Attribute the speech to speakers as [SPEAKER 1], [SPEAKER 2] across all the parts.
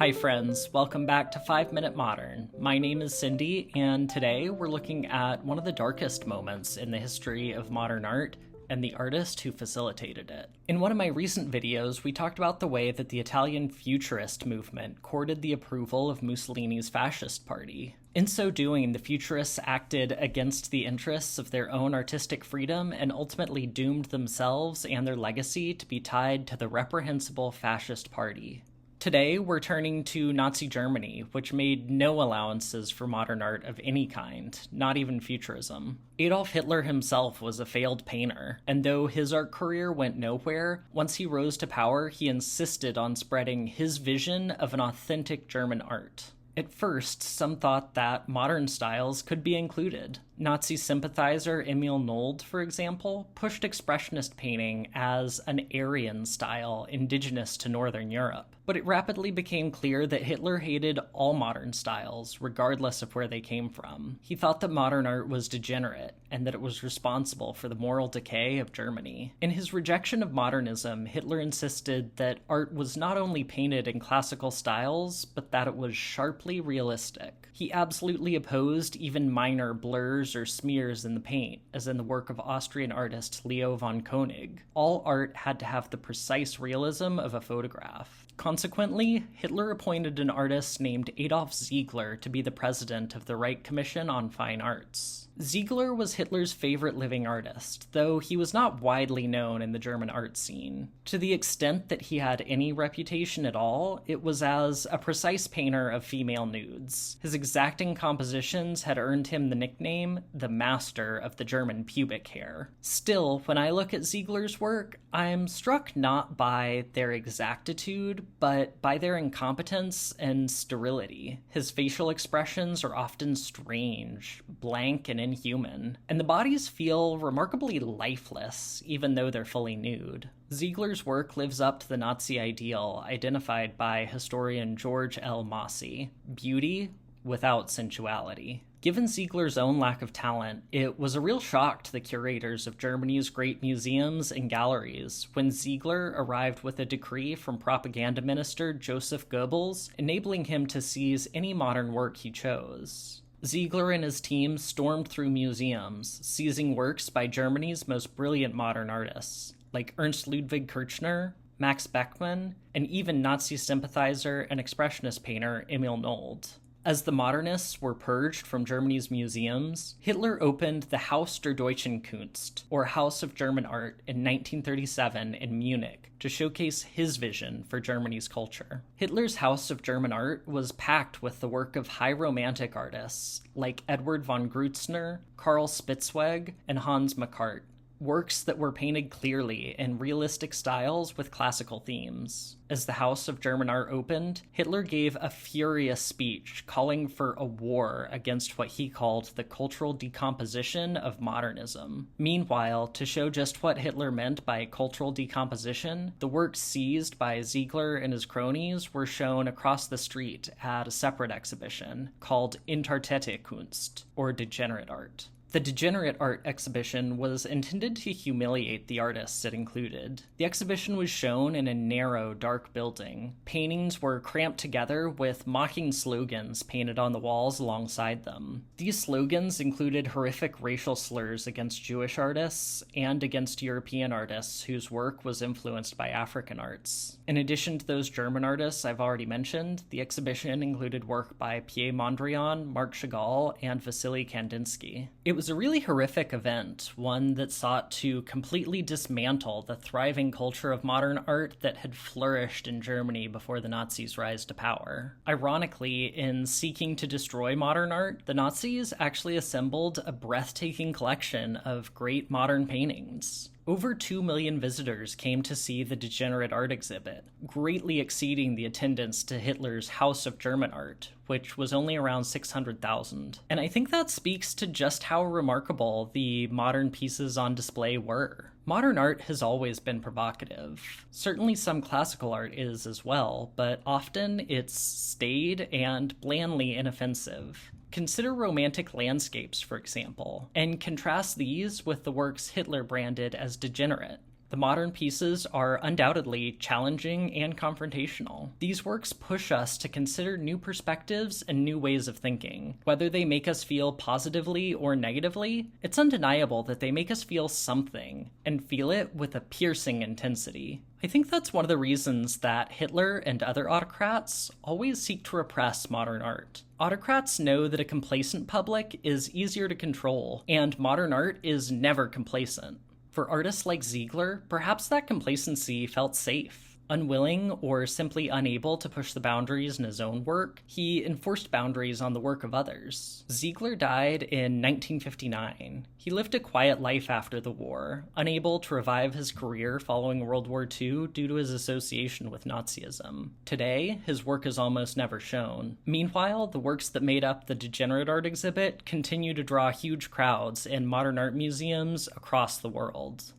[SPEAKER 1] Hi friends, welcome back to 5 Minute Modern. My name is Cindy, and today we're looking at one of the darkest moments in the history of modern art, and the artist who facilitated it. In one of my recent videos, we talked about the way that the Italian Futurist movement courted the approval of Mussolini's fascist party. In so doing, the Futurists acted against the interests of their own artistic freedom and ultimately doomed themselves and their legacy to be tied to the reprehensible fascist party. Today, we're turning to Nazi Germany, which made no allowances for modern art of any kind, not even Futurism. Adolf Hitler himself was a failed painter, and though his art career went nowhere, once he rose to power, he insisted on spreading his vision of an authentic German art. At first, some thought that modern styles could be included. Nazi sympathizer Emil Nolde, for example, pushed expressionist painting as an Aryan style indigenous to Northern Europe. But it rapidly became clear that Hitler hated all modern styles, regardless of where they came from. He thought that modern art was degenerate, and that it was responsible for the moral decay of Germany. In his rejection of modernism, Hitler insisted that art was not only painted in classical styles, but that it was sharply realistic. He absolutely opposed even minor blurs or smears in the paint, as in the work of Austrian artist Leo von Koenig. All art had to have the precise realism of a photograph. Consequently, Hitler appointed an artist named Adolf Ziegler to be the president of the Reich Commission on Fine Arts. Ziegler was Hitler's favorite living artist, though he was not widely known in the German art scene. To the extent that he had any reputation at all, it was as a precise painter of female nudes. His exacting compositions had earned him the nickname, the master of the German pubic hair. Still, when I look at Ziegler's work, I'm struck not by their exactitude, but by their incompetence and sterility. His facial expressions are often strange, blank, and inhuman, and the bodies feel remarkably lifeless, even though they're fully nude. Ziegler's work lives up to the Nazi ideal identified by historian George L. Mosse: beauty without sensuality. Given Ziegler's own lack of talent, it was a real shock to the curators of Germany's great museums and galleries when Ziegler arrived with a decree from propaganda minister Joseph Goebbels, enabling him to seize any modern work he chose. Ziegler and his team stormed through museums, seizing works by Germany's most brilliant modern artists, like Ernst Ludwig Kirchner, Max Beckmann, and even Nazi sympathizer and expressionist painter Emil Nolde. As the modernists were purged from Germany's museums, Hitler opened the Haus der Deutschen Kunst, or House of German Art, in 1937 in Munich to showcase his vision for Germany's culture. Hitler's House of German Art was packed with the work of high romantic artists like Edward von Grützner, Karl Spitzweg, and Hans Makart. Works that were painted clearly in realistic styles with classical themes. As the House of German Art opened, Hitler gave a furious speech calling for a war against what he called the cultural decomposition of modernism. Meanwhile, to show just what Hitler meant by cultural decomposition, the works seized by Ziegler and his cronies were shown across the street at a separate exhibition called Unported Kunst, or Degenerate Art. The Degenerate Art exhibition was intended to humiliate the artists it included. The exhibition was shown in a narrow, dark building. Paintings were cramped together with mocking slogans painted on the walls alongside them. These slogans included horrific racial slurs against Jewish artists and against European artists whose work was influenced by African arts. In addition to those German artists I've already mentioned, the exhibition included work by Pierre Mondrian, Marc Chagall, and Vasily Kandinsky. It was a really horrific event, one that sought to completely dismantle the thriving culture of modern art that had flourished in Germany before the Nazis' rise to power. Ironically, in seeking to destroy modern art, the Nazis actually assembled a breathtaking collection of great modern paintings. Over 2 million visitors came to see the Degenerate Art exhibit, greatly exceeding the attendance to Hitler's House of German Art, which was only around 600,000. And I think that speaks to just how remarkable the modern pieces on display were. Modern art has always been provocative. Certainly some classical art is as well, but often it's staid and blandly inoffensive. Consider romantic landscapes, for example, and contrast these with the works Hitler branded as degenerate. The modern pieces are undoubtedly challenging and confrontational. These works push us to consider new perspectives and new ways of thinking. Whether they make us feel positively or negatively, it's undeniable that they make us feel something, and feel it with a piercing intensity. I think that's one of the reasons that Hitler and other autocrats always seek to repress modern art. Autocrats know that a complacent public is easier to control, and modern art is never complacent. For artists like Ziegler, perhaps that complacency felt safe. Unwilling or simply unable to push the boundaries in his own work, he enforced boundaries on the work of others. Ziegler died in 1959. He lived a quiet life after the war, unable to revive his career following World War II due to his association with Nazism. Today, his work is almost never shown. Meanwhile, the works that made up the Degenerate Art exhibit continue to draw huge crowds in modern art museums across the world.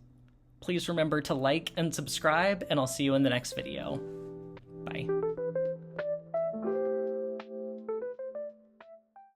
[SPEAKER 1] Please remember to like and subscribe, and I'll see you in the next video. Bye.